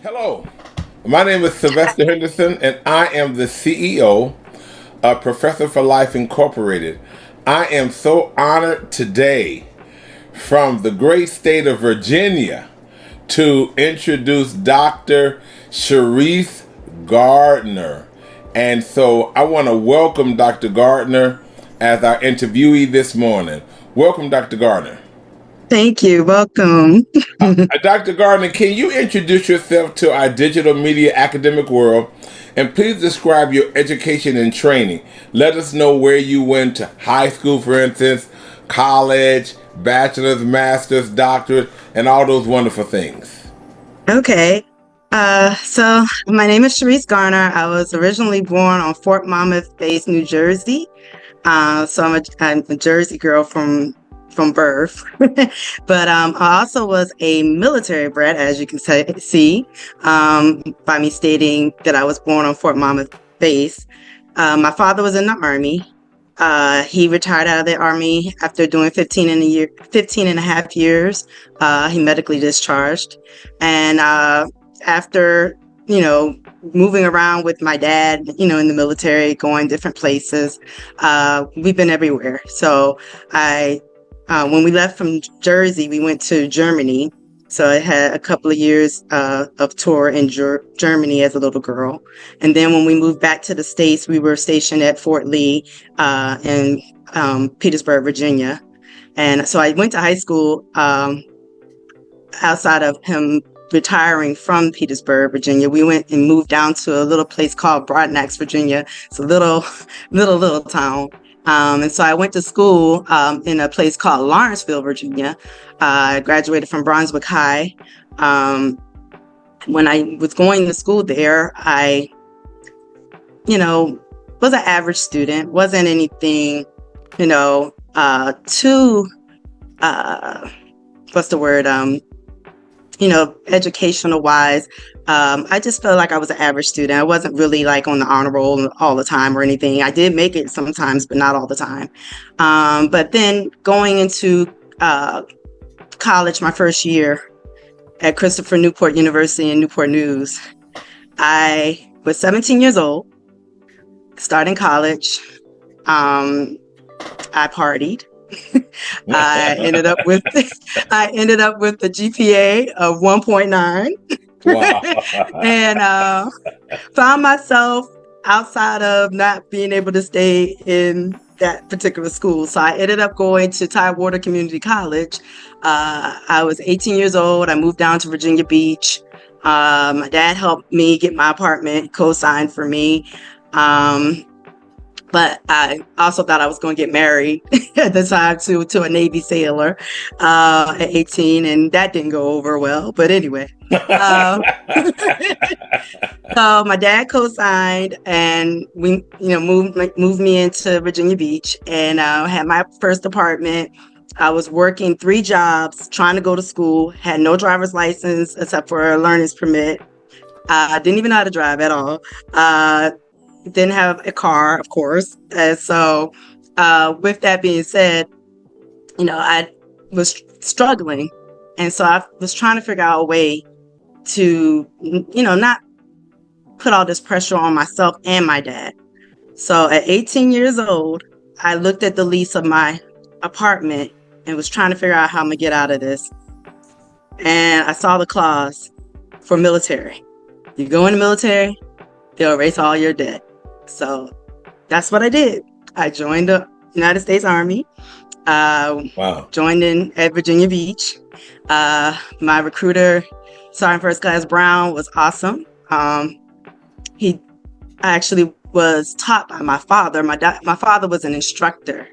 Hello, my name is Sylvester Henderson, and I am the CEO of Professor for Life Incorporated. I am so honored today from the great state of Virginia to introduce Dr. ShaReese Garner. And so I want to welcome Dr. Gardner as our interviewee this morning. Welcome, Dr. Gardner. Thank you. Welcome. Dr. Gardner, can you introduce yourself to our digital media academic world and please describe your education and training? Let us know where you went to high school, for instance, college, bachelor's, master's, doctorate, and all those wonderful things. Okay. So my name is ShaReese Garner. I was originally born on Fort Monmouth-based New Jersey. I'm a Jersey girl from birth. But I also was a military brat, as you can see, by me stating that I was born on Fort Monmouth base. My father was in the Army. He retired out of the Army after doing 15 and a half years. He medically discharged. And after, moving around with my dad, in the military, going different places, we've been everywhere. So when we left from Jersey, we went to Germany. So I had a couple of years of tour in Germany as a little girl. And then when we moved back to the States, we were stationed at Fort Lee in Petersburg, Virginia. And so I went to high school outside of him retiring from Petersburg, Virginia. We went and moved down to a little place called Broadnax, Virginia. It's a little town. And so I went to school in a place called Lawrenceville, Virginia. I graduated from Brunswick High. When I was going to school there, I, was an average student, wasn't anything, too, what's the word, educational wise. I just felt like I was an average student. I wasn't really like on the honor roll all the time or anything. I did make it sometimes, but not all the time. But then going into college, my first year at Christopher Newport University in Newport News, I was 17 years old, starting college. I partied. I ended up with a GPA of 1.9. Wow. And found myself outside of not being able to stay in that particular school. So I ended up going to Tidewater Community College. I was 18 years old. I moved down to Virginia Beach. My dad helped me get my apartment, co-signed for me. But I also thought I was going to get married at the time to a Navy sailor at 18, and that didn't go over well. But anyway, so my dad co-signed, and we, moved me into Virginia Beach, and had my first apartment. I was working 3 jobs, trying to go to school. Had no driver's license except for a learner's permit. I didn't even know how to drive at all. Didn't have a car, of course. And so with that being said, I was struggling. And so I was trying to figure out a way to, not put all this pressure on myself and my dad. So at 18 years old, I looked at the lease of my apartment and was trying to figure out how I'm going to get out of this. And I saw the clause for military. You go in the military, they'll erase all your debt. So that's what I did. I joined the United States Army. Wow. Joined in at Virginia Beach. My recruiter, Sergeant First Class Brown, was awesome. He actually was taught by my father. My father was an instructor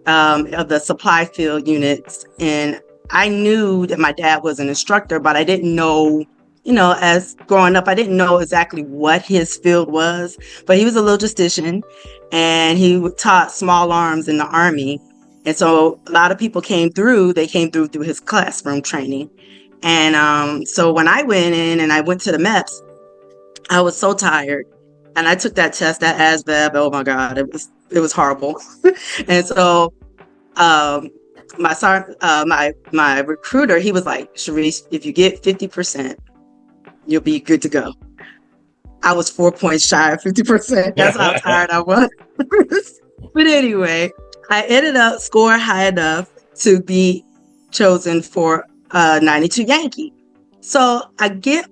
of the supply field units. And I knew that my dad was an instructor, but I didn't know, as growing up, I didn't know exactly what his field was, but he was a logistician and he taught small arms in the Army. And so a lot of people came through his classroom training. And so when I went in and I went to the MEPS, I was so tired. And I took that test, that ASVAB. Oh my God, it was horrible. And so my recruiter, he was like, ShaReese, if you get 50%, you'll be good to go. I was 4 points shy of 50%. That's how tired I was. But anyway, I ended up scoring high enough to be chosen for 92 Yankee. So I get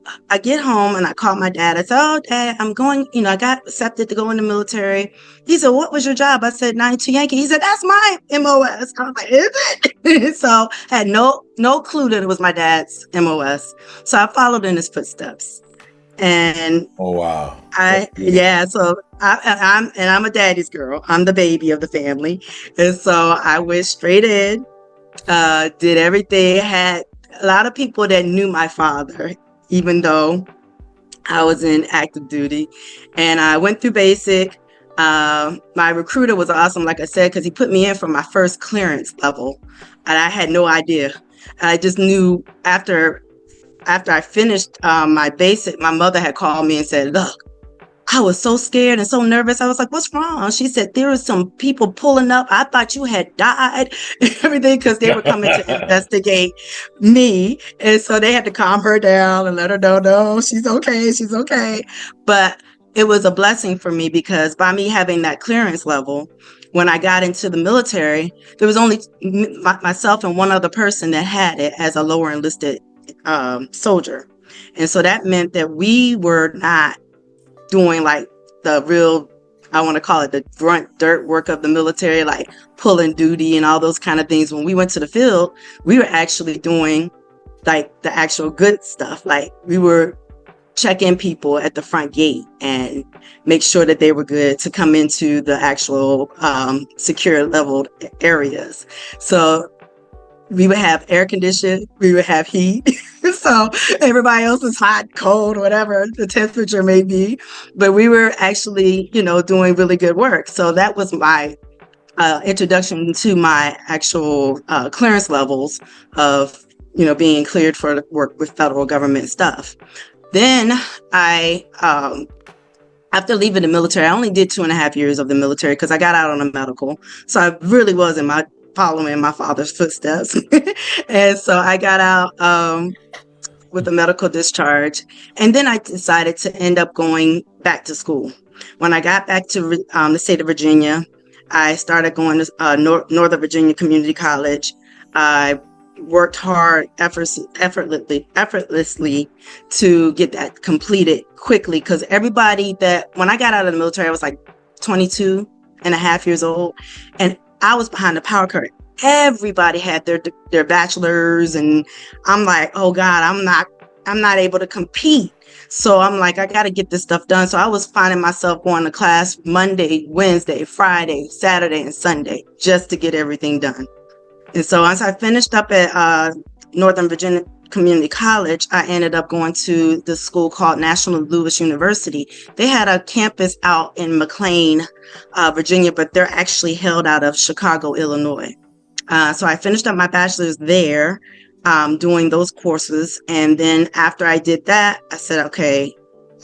home and I call my dad. I said, "Oh, Dad, I'm going, I got accepted to go in the military." He said, "What was your job?" I said, "92 Yankee." He said, "That's my MOS." I was like, "Is it?" So I had no clue that it was my dad's MOS. So I followed in his footsteps. And Oh wow. I'm a daddy's girl. I'm the baby of the family. And so I went straight in, did everything. Had a lot of people that knew my father, even though I was in active duty. And I went through basic. My recruiter was awesome, like I said, because he put me in for my first clearance level. And I had no idea. I just knew after I finished my basic, my mother had called me and said, "Look, I was so scared and so nervous." I was like, "What's wrong?" She said, "There were some people pulling up. I thought you had died," and everything, because they were coming to investigate me. And so they had to calm her down and let her know, "No, she's okay. She's okay." But it was a blessing for me, because by me having that clearance level, when I got into the military, there was only myself and one other person that had it as a lower enlisted soldier. And so that meant that we were not doing like the real, I want to call it the grunt dirt work of the military, like pulling duty and all those kind of things. When we went to the field, we were actually doing like the actual good stuff. Like we were checking people at the front gate and make sure that they were good to come into the actual secure leveled areas. So we would have air conditioning, we would have heat. So everybody else is hot, cold, whatever the temperature may be. But we were actually, doing really good work. So that was my introduction to my actual clearance levels of, being cleared for work with federal government stuff. Then after leaving the military, I only did 2.5 years of the military because I got out on a medical. So I really wasn't following my father's footsteps. And so I got out with a medical discharge. And then I decided to end up going back to school. When I got back to the state of Virginia, I started going to Northern Virginia Community College. I worked hard, effortlessly to get that completed quickly, because when I got out of the military, I was like 22 and a half years old, and I was behind the power curve. Everybody had their bachelors, and I'm like, oh God, I'm not able to compete. So I'm like, I got to get this stuff done. So I was finding myself going to class Monday, Wednesday, Friday, Saturday, and Sunday just to get everything done. And so once I finished up at Northern Virginia Community College, I ended up going to the school called National Louis University. They had a campus out in McLean, Virginia, but they're actually held out of Chicago, Illinois. So I finished up my bachelor's there, doing those courses. And then after I did that, I said, okay,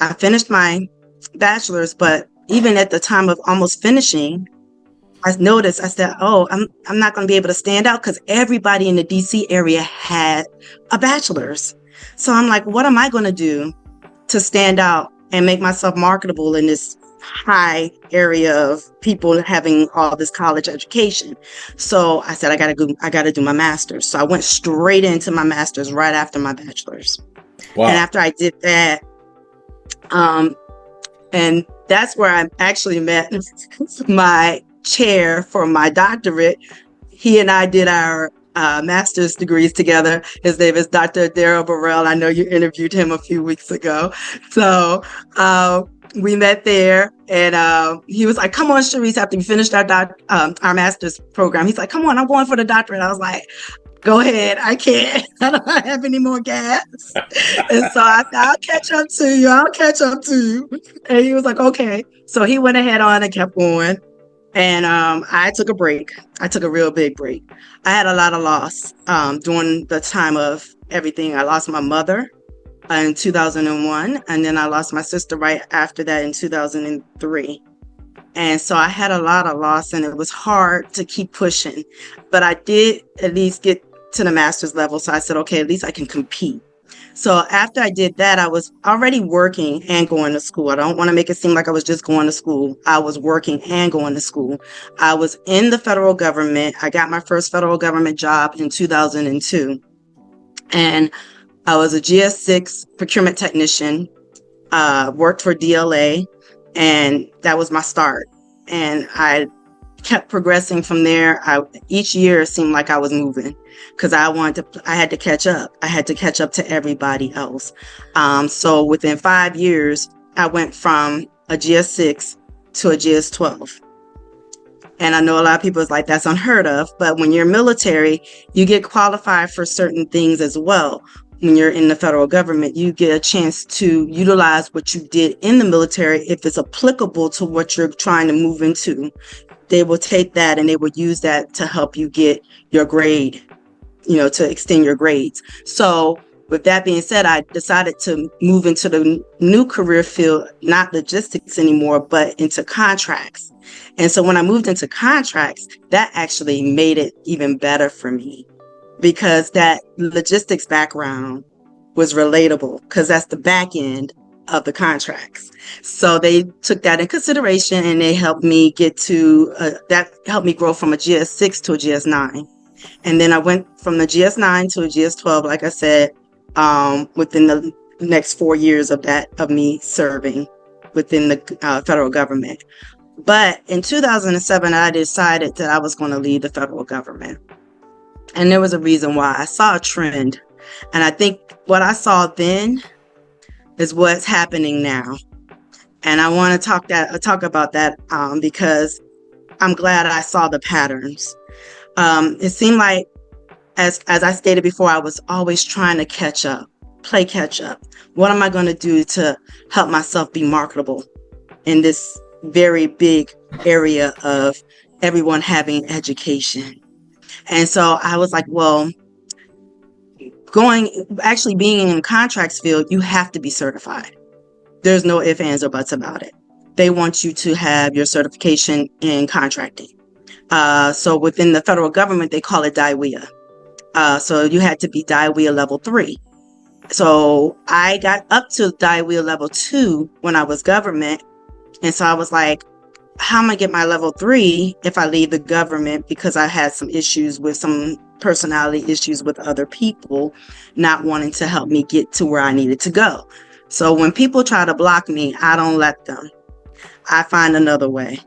I finished my bachelor's, but even at the time of almost finishing, I noticed, I said, oh, I'm not going to be able to stand out because everybody in the DC area had a bachelor's. So I'm like, what am I going to do to stand out and make myself marketable in this high area of people having all this college education? So I said, I got to do my master's. So I went straight into my master's right after my bachelor's. Wow. And after I did that, and that's where I actually met my chair for my doctorate. He and I did our master's degrees together. His name is Dr. Daryl Burrell. I know you interviewed him a few weeks ago. So we met there, and he was like, "Come on, ShaReese, after we finished our master's program." He's like, "Come on, I'm going for the doctorate." I was like, "Go ahead, I can't. I don't have any more gas." And so I said, "I'll catch up to you. And he was like, "Okay." So he went ahead on and kept going. And I took a break. I took a real big break. I had a lot of loss during the time of everything. I lost my mother in 2001, and then I lost my sister right after that in 2003. And so I had a lot of loss, and it was hard to keep pushing. But I did at least get to the master's level. So I said, okay, at least I can compete. So after I did that, I was already working and going to school. I don't want to make it seem like I was just going to school. I was working and going to school. I was in the federal government. I got my first federal government job in 2002. And I was a GS6 procurement technician, worked for DLA, and that was my start. And I kept progressing from there. Each year it seemed like I was moving because I had to catch up. I had to catch up to everybody else. So within 5 years, I went from a GS6 to a GS12. And I know a lot of people is like, that's unheard of. But when you're military, you get qualified for certain things as well. When you're in the federal government, you get a chance to utilize what you did in the military if it's applicable to what you're trying to move into. They will take that and they will use that to help you get your grade, to extend your grades. So with that being said, I decided to move into the new career field, not logistics anymore, but into contracts. And so when I moved into contracts, that actually made it even better for me because that logistics background was relatable because that's the back end of the contracts. So they took that in consideration and they helped me that helped me grow from a GS6 to a GS9. And then I went from the GS9 to a GS12, like I said, within the next 4 years of me serving within the federal government. But in 2007, I decided that I was going to leave the federal government. And there was a reason why. I saw a trend. And I think what I saw then is what's happening now. And I want to talk about that because I'm glad I saw the patterns. It seemed like, as I stated before, I was always trying to play catch up. What am I going to do to help myself be marketable in this very big area of everyone having education? And so I was like, well, being in the contracts field, you have to be certified. There's no ifs, ands, or buts about it. They want you to have your certification in contracting. So within the federal government, they call it DBA. So you had to be DBA level 3. So I got up to DBA level 2 when I was government. And so I was like, how am I get my level 3 if I leave the government? Because I had some personality issues with other people not wanting to help me get to where I needed to go. So when people try to block me, I don't let them. I find another way.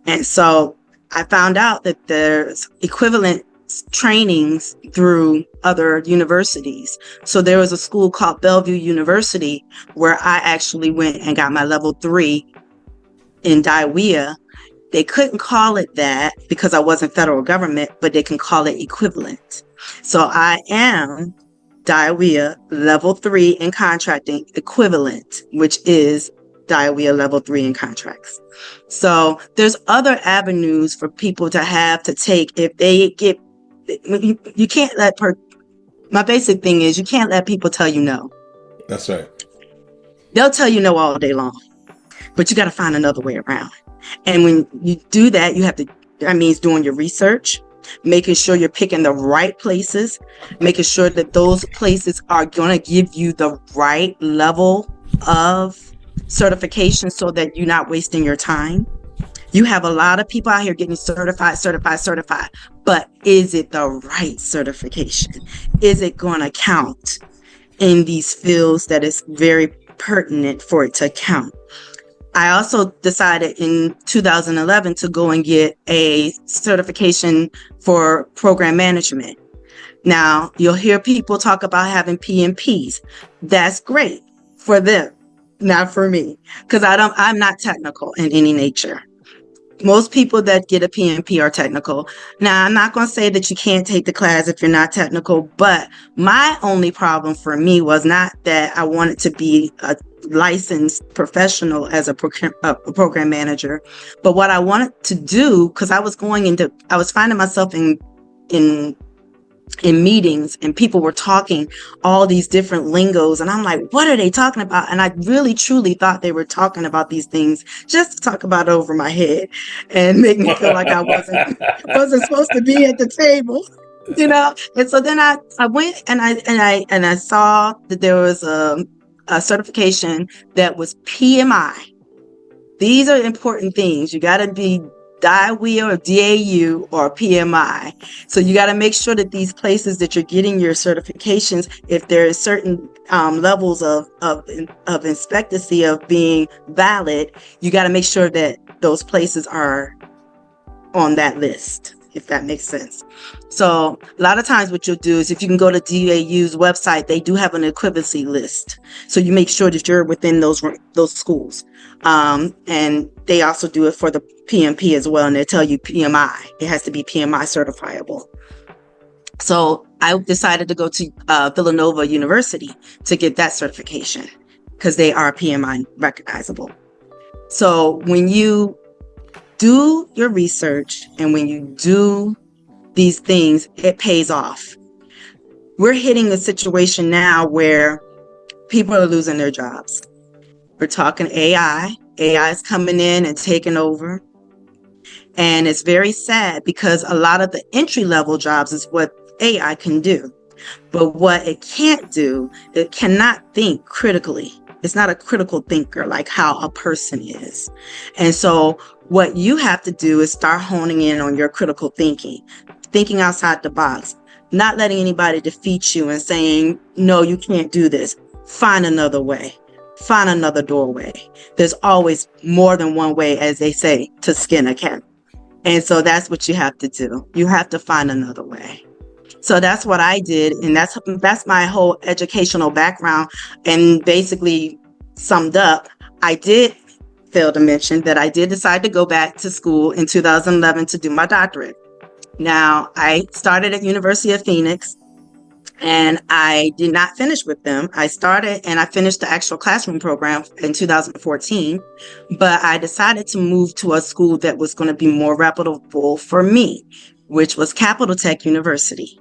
And so I found out that there's equivalent trainings through other universities. So there was a school called Bellevue University where I actually went and got my level 3 in DBA. They couldn't call it that because I wasn't federal government, but they can call it equivalent. So I am DBA level 3 in contracting equivalent, which is DBA level 3 in contracts. So there's other avenues for people to take if they get, you can't my basic thing is you can't let people tell you no. That's right. They'll tell you no all day long, but you got to find another way around. And when you do that, that means doing your research, making sure you're picking the right places, making sure that those places are going to give you the right level of certification so that you're not wasting your time. You have a lot of people out here getting certified, but is it the right certification? Is it going to count in these fields that is very pertinent for it to count? I also decided in 2011 to go and get a certification for program management. Now, you'll hear people talk about having PMPs. That's great for them, not for me, because I'm not technical in any nature. Most people that get a PMP are technical. Now, I'm not going to say that you can't take the class if you're not technical, but my only problem for me was not that I wanted to be a licensed professional as a program manager, but what I wanted to do, because I was finding myself in meetings and people were talking all these different lingos and I'm like, what are they talking about? And I really truly thought they were talking about these things just to talk about it over my head and make me feel like I wasn't supposed to be at the table. And so then I went and I saw that there was a certification that was PMI. These are important things. You got to be wheel or DAU or PMI. So you got to make sure that these places that you're getting your certifications, if there is certain levels of expectancy of being valid, you got to make sure that those places are on that list, if that makes sense. So a lot of times what you'll do is, if you can go to DAU's website, they do have an equivalency list. So you make sure that you're within those schools. And they also do it for the PMP as well. And they tell you PMI, it has to be PMI certifiable. So I decided to go to Villanova University to get that certification because they are PMI recognizable. So when you do your research and when you do these things, it pays off. We're hitting a situation now where people are losing their jobs. We're talking AI. AI is coming in and taking over. And it's very sad because a lot of the entry-level jobs is what AI can do. But what it can't do, it cannot think critically. It's not a critical thinker like how a person is. And so what you have to do is start honing in on your critical thinking outside the box, not letting anybody defeat you and saying, no, you can't do this. Find another way. Find another doorway. There's always more than one way, as they say, to skin a cat. And so that's what you have to do. You have to find another way. So that's what I did. And that's my whole educational background. And basically summed up, I did fail to mention that I did decide to go back to school in 2011 to do my doctorate. Now, I started at University of Phoenix and I did not finish with them. I started and I finished the actual classroom program in 2014, but I decided to move to a school that was going to be more reputable for me, which was Capital Tech University.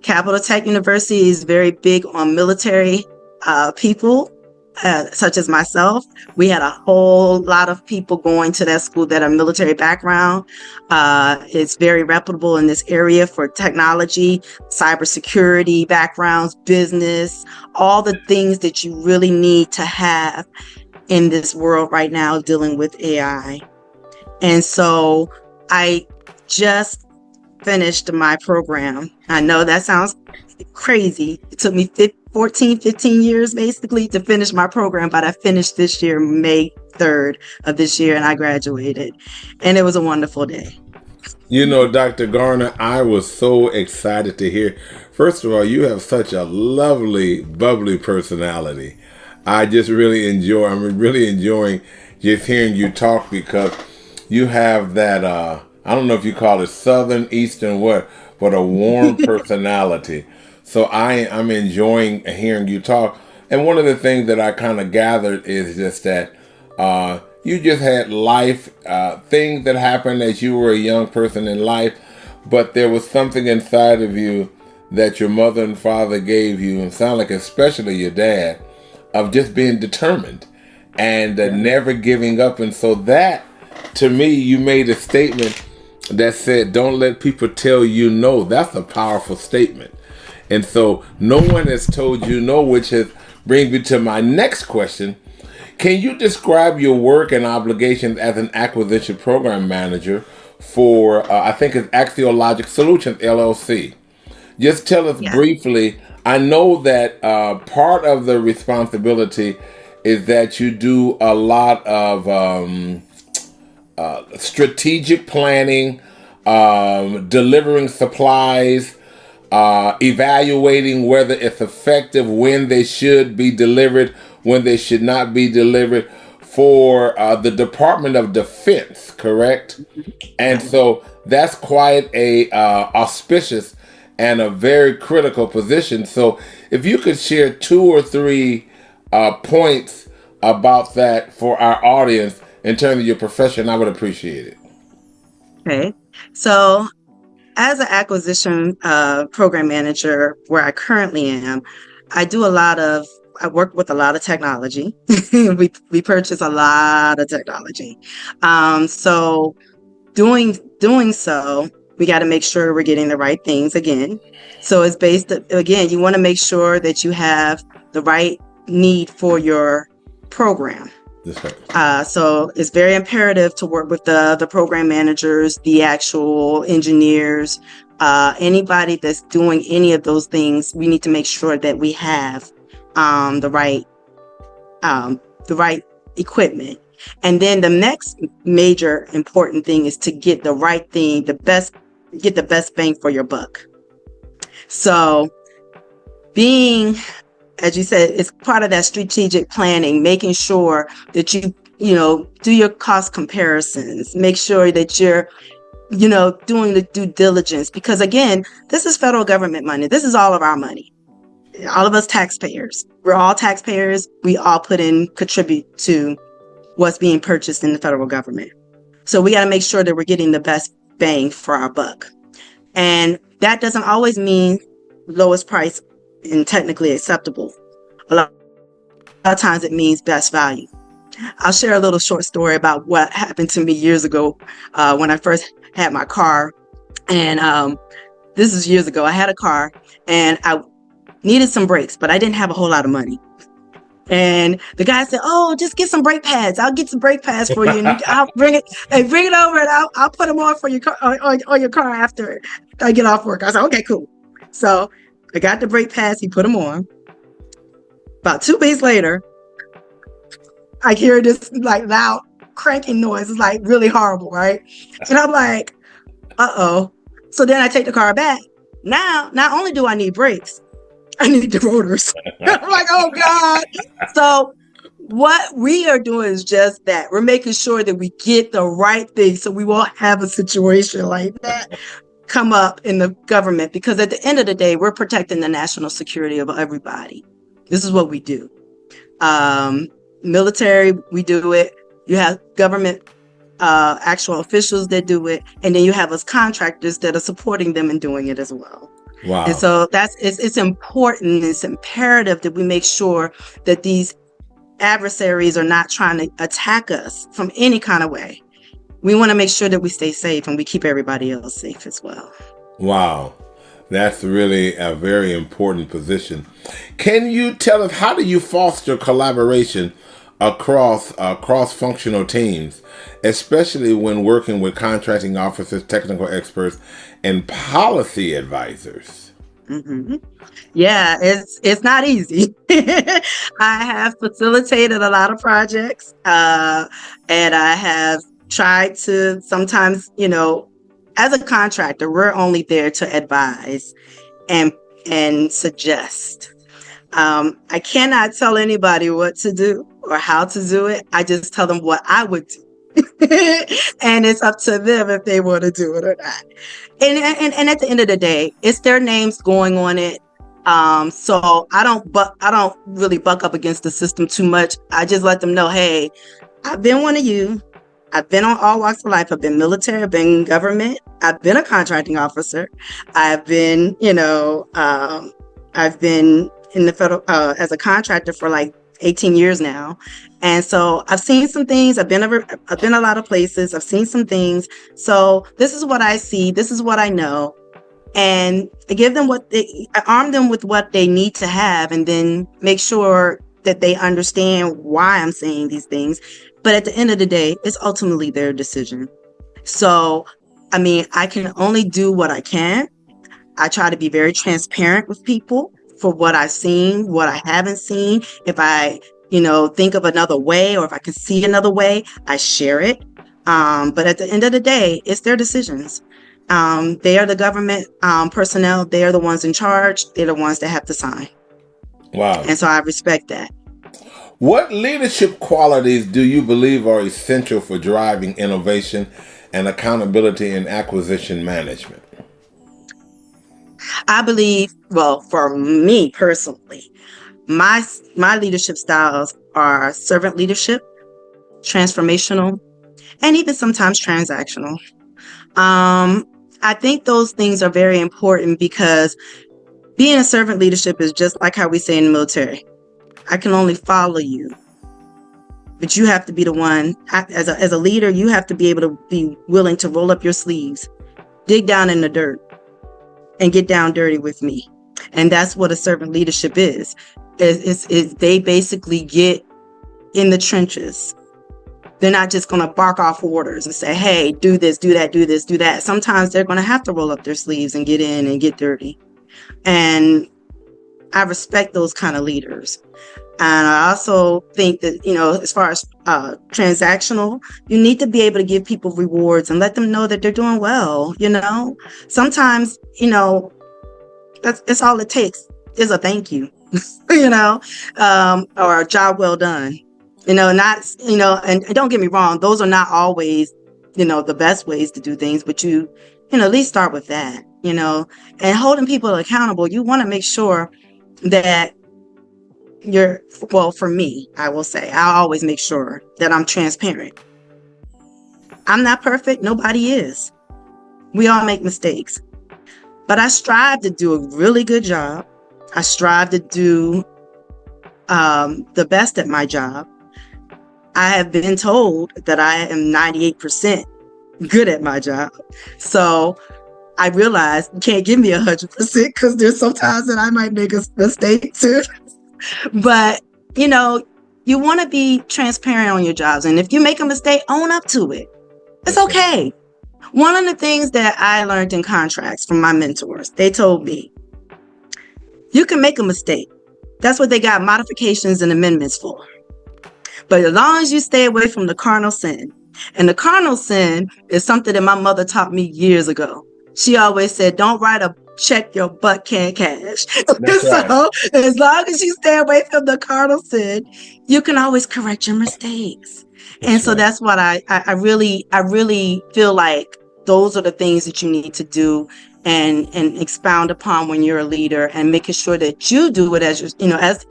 Capital Tech University is very big on military people, such as myself. We had a whole lot of people going to that school that are military background. It's very reputable in this area for technology, cybersecurity backgrounds, business, all the things that you really need to have in this world right now dealing with AI. And so I just finished my program. I know that sounds crazy. It took me 15 years basically to finish my program, but I finished this year, May 3rd of this year, and I graduated. And it was a wonderful day. You know, Dr. Garner, I was so excited to hear. First of all, you have such a lovely, bubbly personality. I'm really enjoying just hearing you talk because you have that, I don't know if you call it Southern, Eastern, what, but a warm personality. So I'm enjoying hearing you talk. And one of the things that I kind of gathered is just that you just had life, things that happened as you were a young person in life, but there was something inside of you that your mother and father gave you, and sound like especially your dad, of just being determined and never giving up. And so that, to me, you made a statement that said, don't let people tell you no. That's a powerful statement. And so no one has told you no, which has brings me to my next question. Can you describe your work and obligations as an acquisition program manager for, I think it's Axiologic Solutions, LLC? Just tell us briefly. I know that part of the responsibility is that you do a lot of strategic planning, delivering supplies, evaluating whether it's effective, when they should be delivered, when they should not be delivered for the Department of Defense, correct? And so that's quite a auspicious and a very critical position. So if you could share 2 or 3 points about that for our audience in terms of your profession, I would appreciate it. Okay. So as an acquisition program manager, where I currently am, I work with a lot of technology. we purchase a lot of technology. So doing so, we got to make sure we're getting the right things again. So it's based, again, you want to make sure that you have the right need for your program. So it's very imperative to work with the program managers, the actual engineers, anybody that's doing any of those things. We need to make sure that we have the right equipment. And then the next major important thing is to get the right thing, get the best bang for your buck. So being, as you said, it's part of that strategic planning, making sure that you do your cost comparisons, make sure that you're, doing the due diligence, because again, this is federal government money. This is all of our money. All of us taxpayers. We're all taxpayers. We all contribute to what's being purchased in the federal government. So we got to make sure that we're getting the best bang for our buck. And that doesn't always mean lowest price and technically acceptable. A lot of times it means best value. I'll share a little short story about what happened to me years ago when I first had my car. And this is years ago. I had a car and I needed some brakes, but I didn't have a whole lot of money. And the guy said, "Oh, just get some brake pads. I'll get some brake pads for you. And I'll bring it over, and I'll put them on for your car, on your car after I get off work." I said, "Okay, cool." So I got the brake pads. He put them on. About 2 weeks later, I hear this like loud cranking noise. It's like really horrible, right? And I'm like, "Uh-oh." So then I take the car back. Now, not only do I need brakes, I need the rotors. I'm like, oh God. So what we are doing is just that. We're making sure that we get the right thing so we won't have a situation like that come up in the government, because at the end of the day, we're protecting the national security of everybody. This is what we do. Military, we do it. You have government actual officials that do it. And then you have us contractors that are supporting them and doing it as well. Wow. And so it's important, it's imperative that we make sure that these adversaries are not trying to attack us from any kind of way. We want to make sure that we stay safe and we keep everybody else safe as well. Wow. That's really a very important position. Can you tell us, how do you foster collaboration across cross-functional teams, especially when working with contracting officers, technical experts, and policy advisors? Mm-hmm. Yeah, it's not easy. I have facilitated a lot of projects, and I have tried to sometimes, as a contractor, we're only there to advise and suggest. I cannot tell anybody what to do or how to do it. I just tell them what I would do. And it's up to them if they want to do it or not. And at the end of the day, it's their names going on it. So I don't really buck up against the system too much. I just let them know, hey, I've been one of you. I've been on all walks of life. I've been military, I've been government, I've been a contracting officer. I've been, I've been in the federal as a contractor for like 18 years now. And so I've seen some things. I've been a lot of places. I've seen some things. So this is what I see. This is what I know. And I give them I arm them with what they need to have, and then make sure that they understand why I'm saying these things. But at the end of the day, it's ultimately their decision. So, I mean, I can only do what I can. I try to be very transparent with people for what I've seen, what I haven't seen. If I, think of another way, or if I can see another way, I share it. But at the end of the day, it's their decisions. They are the government personnel. They are the ones in charge. They're the ones that have to sign. Wow. And so I respect that. What leadership qualities do you believe are essential for driving innovation and accountability in acquisition management? I believe, well, for me personally, my leadership styles are servant leadership, transformational, and even sometimes transactional. I think those things are very important, because being a servant leadership is just like how we say in the military. I can only follow you, but you have to be the one. As a leader, you have to be able to be willing to roll up your sleeves dig down in the dirt and get down dirty with me. And that's what a servant leadership is they basically get in the trenches. They're not just going to bark off orders and say, hey, do this, do that, do this, do that. Sometimes they're going to have to roll up their sleeves and get in and get dirty. And I respect those kind of leaders. And I also think that, as far as transactional, you need to be able to give people rewards and let them know that they're doing well. Sometimes, that's all it takes is a thank you, or a job well done. And don't get me wrong, those are not always, the best ways to do things, but at least start with that, and holding people accountable. You want to make sure that for me, I will say, I'll always make sure that I'm transparent. I'm not perfect. Nobody is. We all make mistakes, but I strive to do a really good job. I strive to do the best at my job. I have been told that I am 98% good at my job. So I realize you can't give me 100% because there's sometimes that I might make a mistake too. But, you want to be transparent on your jobs. And if you make a mistake, own up to it. It's okay. One of the things that I learned in contracts from my mentors, they told me, you can make a mistake. That's what they got modifications and amendments for. But as long as you stay away from the carnal sin, and the carnal sin is something that my mother taught me years ago. She always said, don't write a check your butt can't cash. So as long as you stay away from the carnal sin, you can always correct your mistakes. That's what I really feel like those are the things that you need to do and expound upon when you're a leader, and making sure that you do it as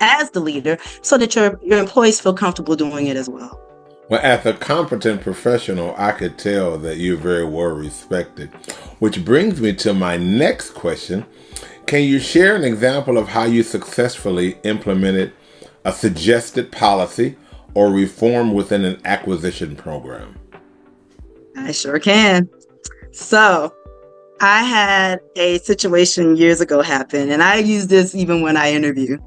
as the leader, so that your employees feel comfortable doing it as well. Well, as a competent professional, I could tell that you're very well respected, which brings me to my next question. Can you share an example of how you successfully implemented a suggested policy or reform within an acquisition program? I sure can. So I had a situation years ago happen, and I use this even when I interview.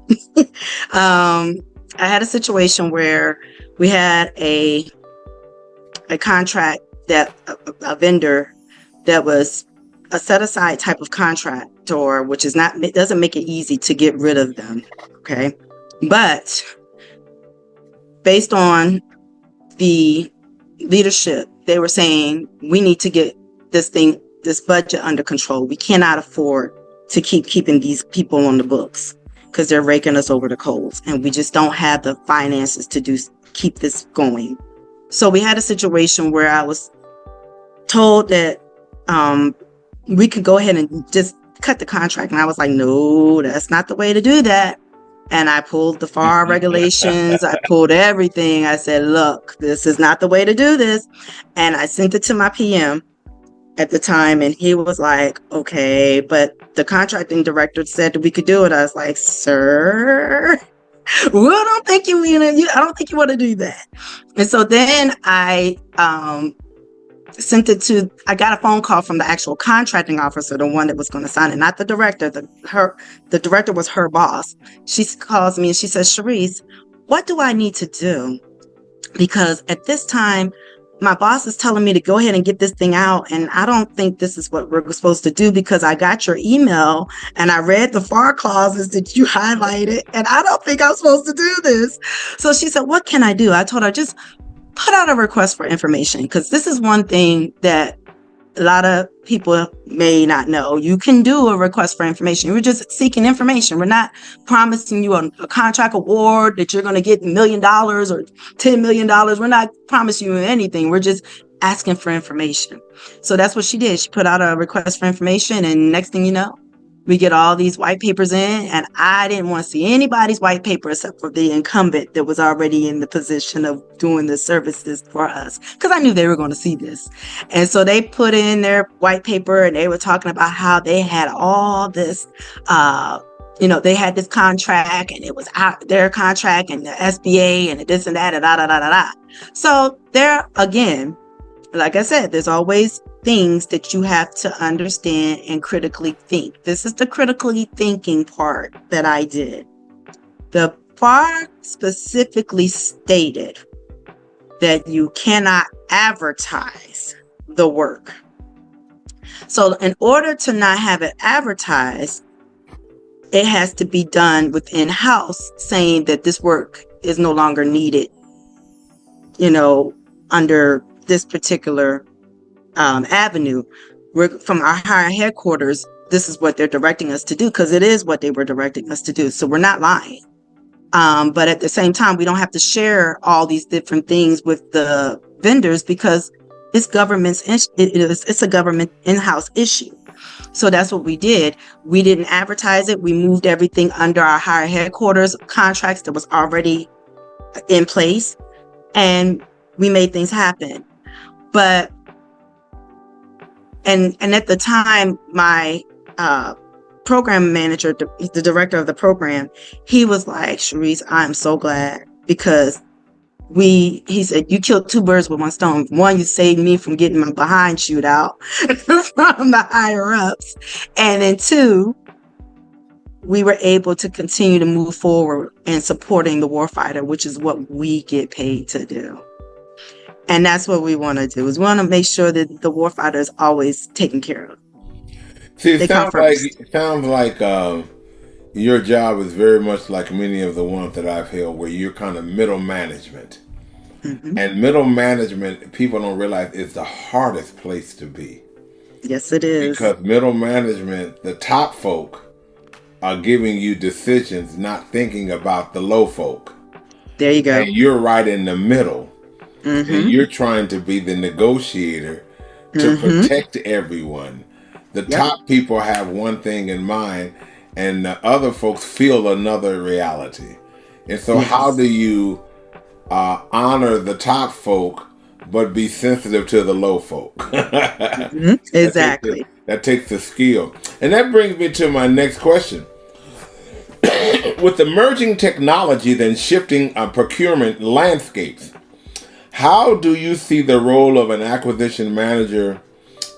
I had a situation where we had a contract that a vendor that was a set aside type of contract, or which is not, it doesn't make it easy to get rid of them. Okay. But based on the leadership, they were saying, we need to get this budget under control. We cannot afford to keeping these people on the books because they're raking us over the coals, and we just don't have the finances to keep this going. So we had a situation where I was told that we could go ahead and just cut the contract, and I was like, no, that's not the way to do that. And I pulled the FAR regulations. I pulled everything. I said, look, this is not the way to do this. And I sent it to my PM at the time, and he was like, okay, but the contracting director said that we could do it. I was like, sir, I don't think you want to do that. And so then I I got a phone call from the actual contracting officer, the one that was going to sign it, not the director. The director was her boss. She calls me and she says, ShaReese, what do I need to do? Because at this time, my boss is telling me to go ahead and get this thing out, and I don't think this is what we're supposed to do, because I got your email and I read the FAR clauses that you highlighted, and I don't think I'm supposed to do this. So she said, what can I do? I told her, just put out a request for information, because this is one thing that a lot of people may not know. You can do a request for information. We're just seeking information. We're not promising you a contract award that you're going to get $1 million or $10 million. We're not promising you anything. We're just asking for information. So that's what she did. She put out a request for information, and next thing you know, we get all these white papers in, and I didn't want to see anybody's white paper except for the incumbent that was already in the position of doing the services for us, because I knew they were going to see this. And so they put in their white paper, and they were talking about how they had all this, they had this contract, and it was out their contract and the SBA and this and that and da da da da da. So there again, like I said, there's always things that you have to understand and critically think. This is the critically thinking part that I did. The FAR specifically stated that you cannot advertise the work. So in order to not have it advertised, it has to be done within house, saying that this work is no longer needed, under this particular avenue. From our higher headquarters, this is what they're directing us to do, because it is what they were directing us to do. So we're not lying. But at the same time, we don't have to share all these different things with the vendors, because it's it's a government in-house issue. So that's what we did. We didn't advertise it. We moved everything under our higher headquarters contracts that was already in place, and we made things happen. But and at the time, my program manager, the director of the program, he was like, "ShaReese, I'm so glad, because he said, you killed two birds with one stone. One, you saved me from getting my behind chewed out from the higher ups. And then two, we were able to continue to move forward in supporting the warfighter, which is what we get paid to do." And that's what we want to do, is we want to make sure that the warfighter is always taken care of. See, it sounds like your job is very much like many of the ones that I've held, where you're kind of middle management. Mm-hmm. And middle management, people don't realize, is the hardest place to be. Yes, it is. Because middle management, the top folk are giving you decisions, not thinking about the low folk. There you go. And you're right in the middle. Mm-hmm. And you're trying to be the negotiator to protect everyone. The top people have one thing in mind, and the other folks feel another reality. And so how do you honor the top folk but be sensitive to the low folk? Exactly. That takes the skill. And that brings me to my next question. With emerging technology then shifting procurement landscapes, how do you see the role of an acquisition manager,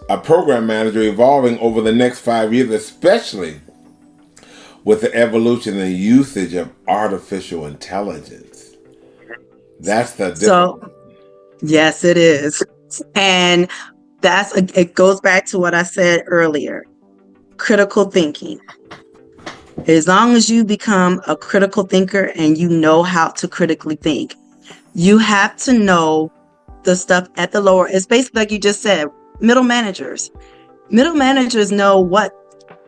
a program manager, evolving over the next 5 years, especially with the evolution and usage of artificial intelligence? That's the difference. So, yes, it is. And it goes back to what I said earlier. Critical thinking. As long as you become a critical thinker and you know how to critically think, you have to know the stuff at the lower. It's basically like you just said, middle managers. Middle managers know what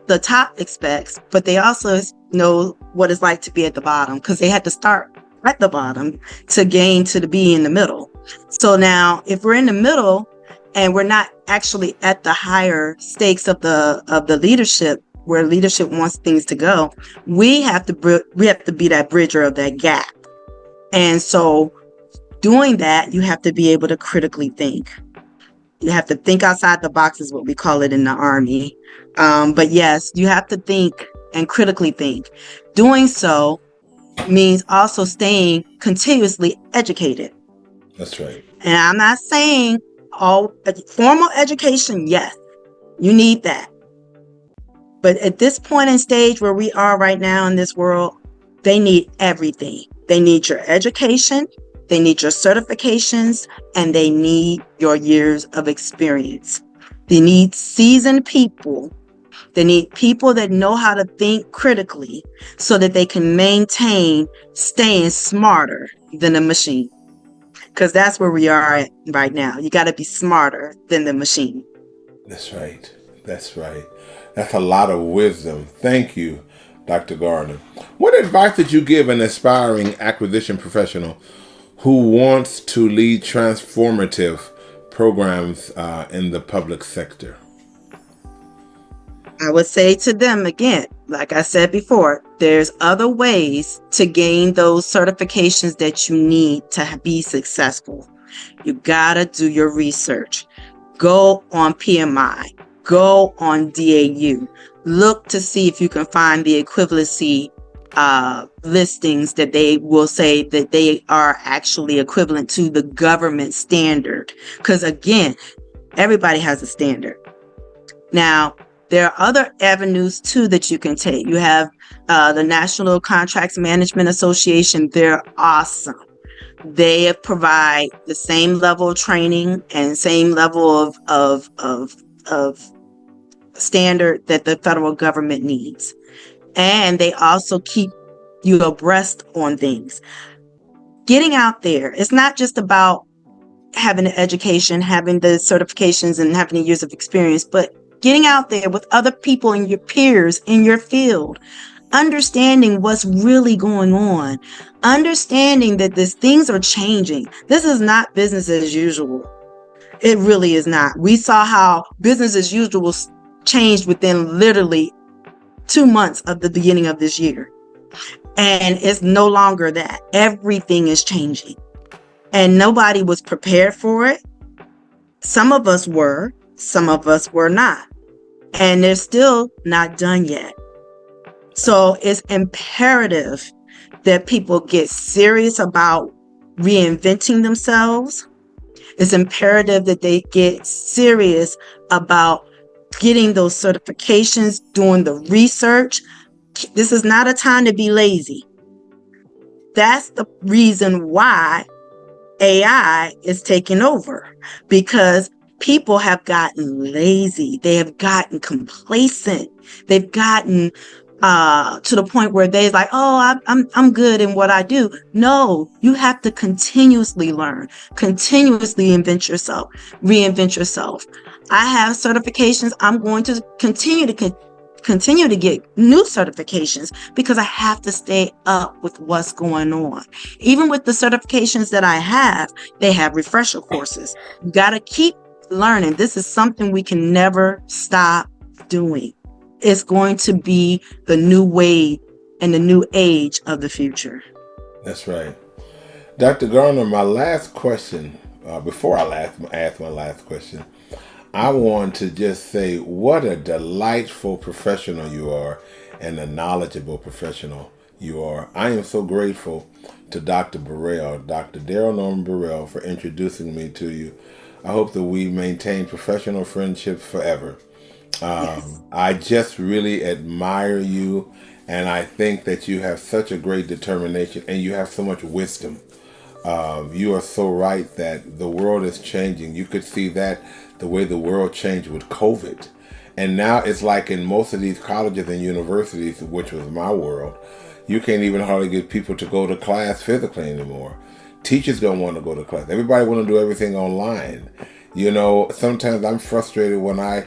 the top expects, but they also know what it's like to be at the bottom, because they had to start at the bottom to gain to be in the middle. So now, if we're in the middle and we're not actually at the higher stakes of the leadership, where leadership wants things to go, we have to be that bridger of that gap. And so, doing that, you have to be able to critically think. You have to think outside the box, is what we call it in the Army. But yes, you have to think and critically think. Doing so means also staying continuously educated. That's right. And I'm not saying all formal education, yes, you need that. But at this point in stage where we are right now in this world, they need everything. They need your education, they need your certifications, and they need your years of experience. They need seasoned people. They need people that know how to think critically so that they can maintain staying smarter than a machine. Because that's where we are at right now. You got to be smarter than the machine. That's right. That's right. That's a lot of wisdom. Thank you, Dr. Garner. What advice did you give an aspiring acquisition professional who wants to lead transformative programs in the public sector? I would say to them again, like I said before, there's other ways to gain those certifications that you need to be successful. You gotta do your research. Go on PMI. Go on DAU. Look to see if you can find the equivalency listings that they will say that they are actually equivalent to the government standard. Because again, Everybody has a standard. Now, there are other avenues too that you can take. You have the National Contracts Management Association. They're awesome. They provide the same level of training and same level of standard that the federal government needs. And they also keep you abreast on things. Getting out there, it's not just about having an education, having the certifications and having the years of experience, but getting out there with other people and your peers in your field, understanding what's really going on, understanding that these things are changing. This is not business as usual. It really is not. We saw how business as usual changed within literally 2 months of the beginning of this year. And it's no longer that. Everything is changing. And nobody was prepared for it. Some of us were, some of us were not. And they're still not done yet. So it's imperative that people get serious about reinventing themselves. It's imperative that they get serious about getting those certifications, doing the research. This is not a time to be lazy. That's the reason why AI is taking over, because people have gotten lazy. They have gotten complacent. They've gotten to the point where they're like, oh, I'm good in what I do. No, you have to continuously learn, continuously reinvent yourself. I have certifications. I'm going to continue to get new certifications because I have to stay up with what's going on. Even with the certifications that I have, they have refresher courses. You got to keep learning. This is something we can never stop doing. It's going to be the new wave and the new age of the future. That's right. Dr. Garner, my last question, before I ask my last question, I want to just say what a delightful professional you are and a knowledgeable professional you are. I am so grateful to Dr. Burrell, Dr. Daryl Norman Burrell, for introducing me to you. I hope that we maintain professional friendships forever. Yes. I just really admire you, and I think that you have such a great determination and you have so much wisdom. You are so right that the world is changing. You could see that the way the world changed with COVID. And now it's like in most of these colleges and universities, which was my world, you can't even hardly get people to go to class physically anymore. Teachers don't want to go to class. Everybody want to do everything online. You know, sometimes I'm frustrated when I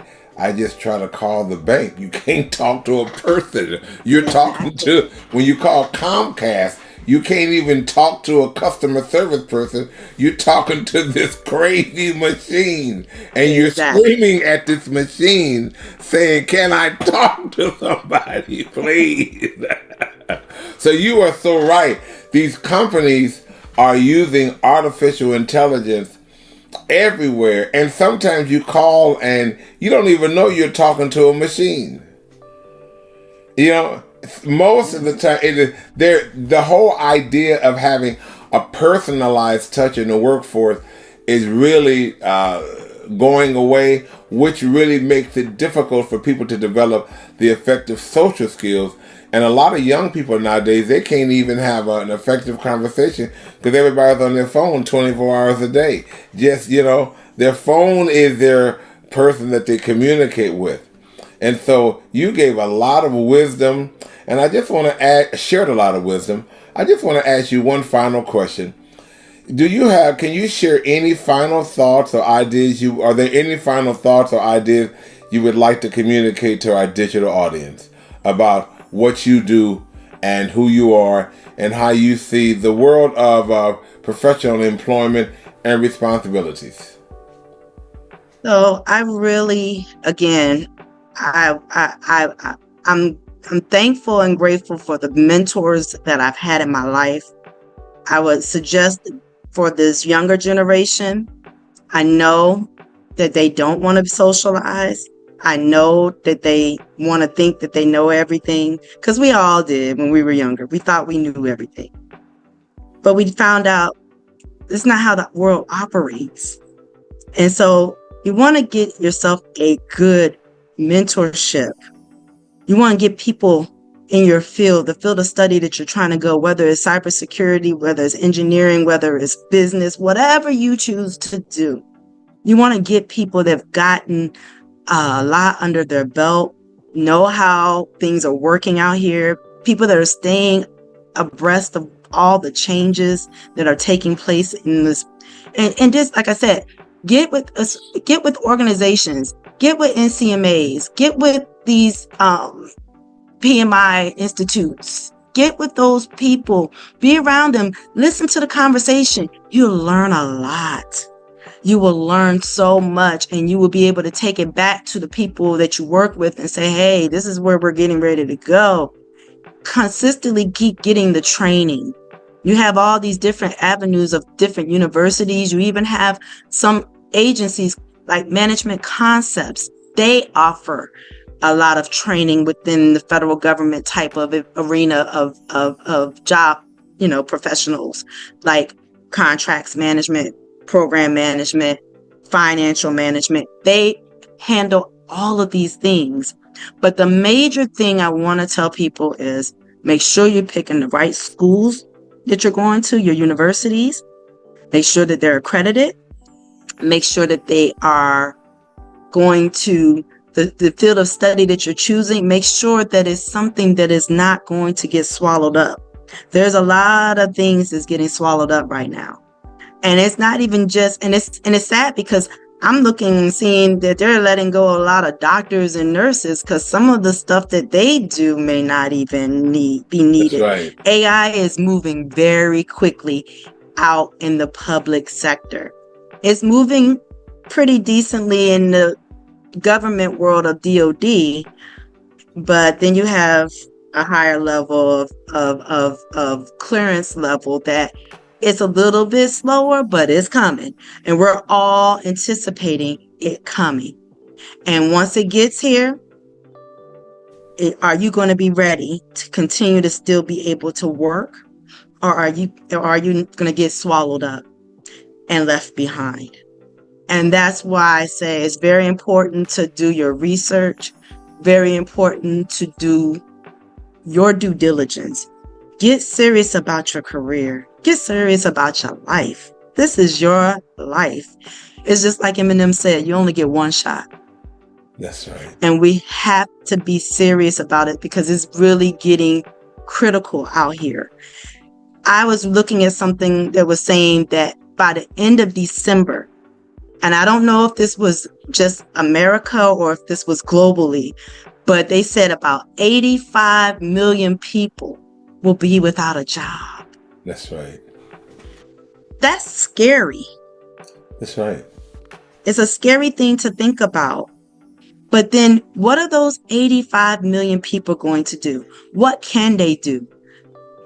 just try to call the bank. You can't talk to a person. You're talking to, when you call Comcast, you can't even talk to a customer service person. You're talking to this crazy machine. And you're Exactly. screaming at this machine saying, can I talk to somebody, please? So you are so right. These companies are using artificial intelligence everywhere, and sometimes you call and you don't even know you're talking to a machine. You know, most of the time it is there. The whole idea of having a personalized touch in the workforce is really going away, which really makes it difficult for people to develop the effective social skills. And a lot of young people nowadays, they can't even have an effective conversation because everybody's on their phone 24 hours a day. Just, you know, their phone is their person that they communicate with. And so you gave a lot of wisdom, and I just want to shared a lot of wisdom. I just want to ask you one final question. Can you share any final thoughts or ideas are there any final thoughts or ideas you would like to communicate to our digital audience about what you do and who you are and how you see the world of professional employment and responsibilities? So I really, again, I'm thankful and grateful for the mentors that I've had in my life. I would suggest for this younger generation, I know that they don't want to socialize. I know that they want to think that they know everything, because we all did when we were younger. We thought we knew everything. But we found out it's not how the world operates. And so You want to get yourself a good mentorship. You want to get people in your field, the field of study that you're trying to go, whether it's cybersecurity, whether it's engineering, whether it's business, whatever you choose to do. You want to get people that have gotten a lot under their belt, know how things are working out here, people that are staying abreast of all the changes that are taking place in this. And just like I said, get with organizations, get with NCMAs, get with these PMI institutes. Get with those people, be around them, listen to the conversation. You'll learn a lot. You will learn so much, and you will be able to take it back to the people that you work with and say, hey, this is where we're getting ready to go. Consistently keep getting the training. You have all these different avenues of different universities. You even have some agencies like Management Concepts. They offer a lot of training within the federal government type of arena of job, professionals, like contracts management, program management, financial management. They handle all of these things. But the major thing I want to tell people is make sure you're picking the right schools that you're going to, your universities. Make sure that they're accredited. Make sure that they are going to the field of study that you're choosing. Make sure that it's something that is not going to get swallowed up. There's a lot of things that's getting swallowed up right now. And it's not even just, and it's sad because I'm looking and seeing that they're letting go a lot of doctors and nurses because some of the stuff that they do may not even be needed. That's right. AI is moving very quickly out in the public sector. It's moving pretty decently in the government world of DoD, but then you have a higher level of clearance level that it's a little bit slower, but it's coming. And we're all anticipating it coming. And once it gets here, are you going to be ready to continue to still be able to work? Or are you going to get swallowed up and left behind? And that's why I say it's very important to do your research, very important to do your due diligence. Get serious about your career. Get serious about your life. This is your life. It's just like Eminem said, you only get one shot. That's right. And we have to be serious about it because it's really getting critical out here. I was looking at something that was saying that by the end of December, and I don't know if this was just America or if this was globally, but they said about 85 million people will be without a job. That's right. That's scary. That's right. It's a scary thing to think about. But then what are those 85 million people going to do? What can they do?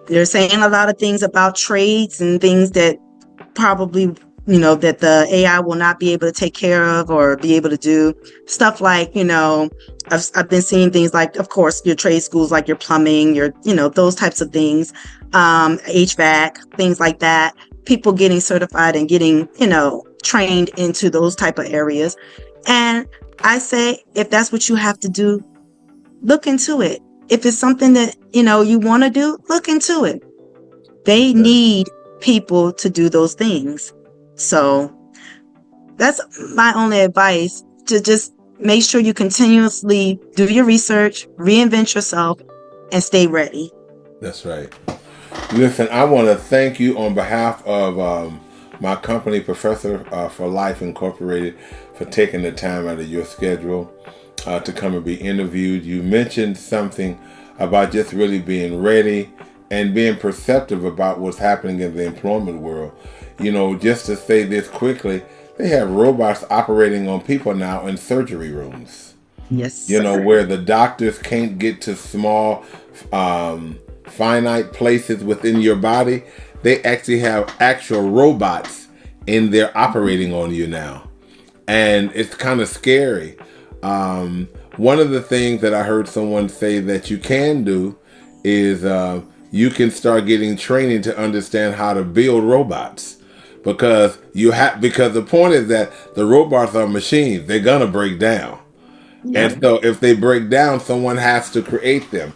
They're saying a lot of things about trades and things that probably, that the AI will not be able to take care of or be able to do. Stuff like, I've been seeing things like, of course, your trade schools, like your plumbing, your, those types of things, HVAC, things like that. People getting certified and getting, trained into those type of areas. And I say, if that's what you have to do, look into it. If it's something that, you want to do, look into it. They need people to do those things. So that's my only advice, to just make sure you continuously do your research, reinvent yourself, and stay ready. That's right. Listen, I want to thank you on behalf of my company, Professor for Life Incorporated, for taking the time out of your schedule to come and be interviewed. You mentioned something about just really being ready and being perceptive about what's happening in the employment world. Just to say this quickly, they have robots operating on people now in surgery rooms. Yes, sir. Where the doctors can't get to small, finite places within your body. They actually have actual robots in there operating on you now. And it's kind of scary. One of the things that I heard someone say that you can do is you can start getting training to understand how to build robots. because because the point is that the robots are machines. They're gonna break down. Yeah. And so if they break down, someone has to create them.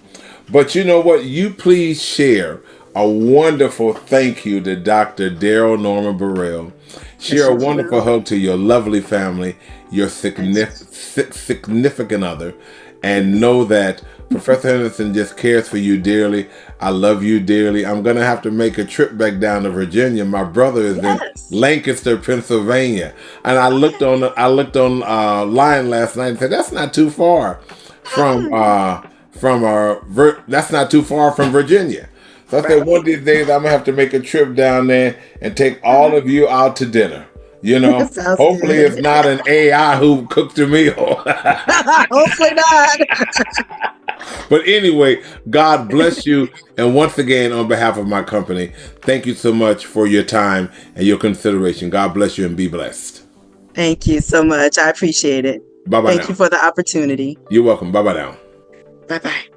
But you know what? You please share a wonderful thank you to Dr. Daryl Norman Burrell. Share a Yes, you wonderful will. hug to your lovely family, your significant other, and know that Professor Henderson just cares for you dearly. I love you dearly. I'm going to have to make a trip back down to Virginia. My brother is in Yes. Lancaster, Pennsylvania. And I looked Okay. on line last night and said that's not too far that's not too far from Virginia. So I said one of these days I'm gonna have to make a trip down there and take all of you out to dinner. You know, Sounds hopefully good. it's not an AI who cooked a meal. Hopefully not. But anyway, God bless you. And once again, on behalf of my company, thank you so much for your time and your consideration. God bless you and be blessed. Thank you so much. I appreciate it. Bye bye Thank you now. for the opportunity. You're welcome. Bye bye now. Bye bye.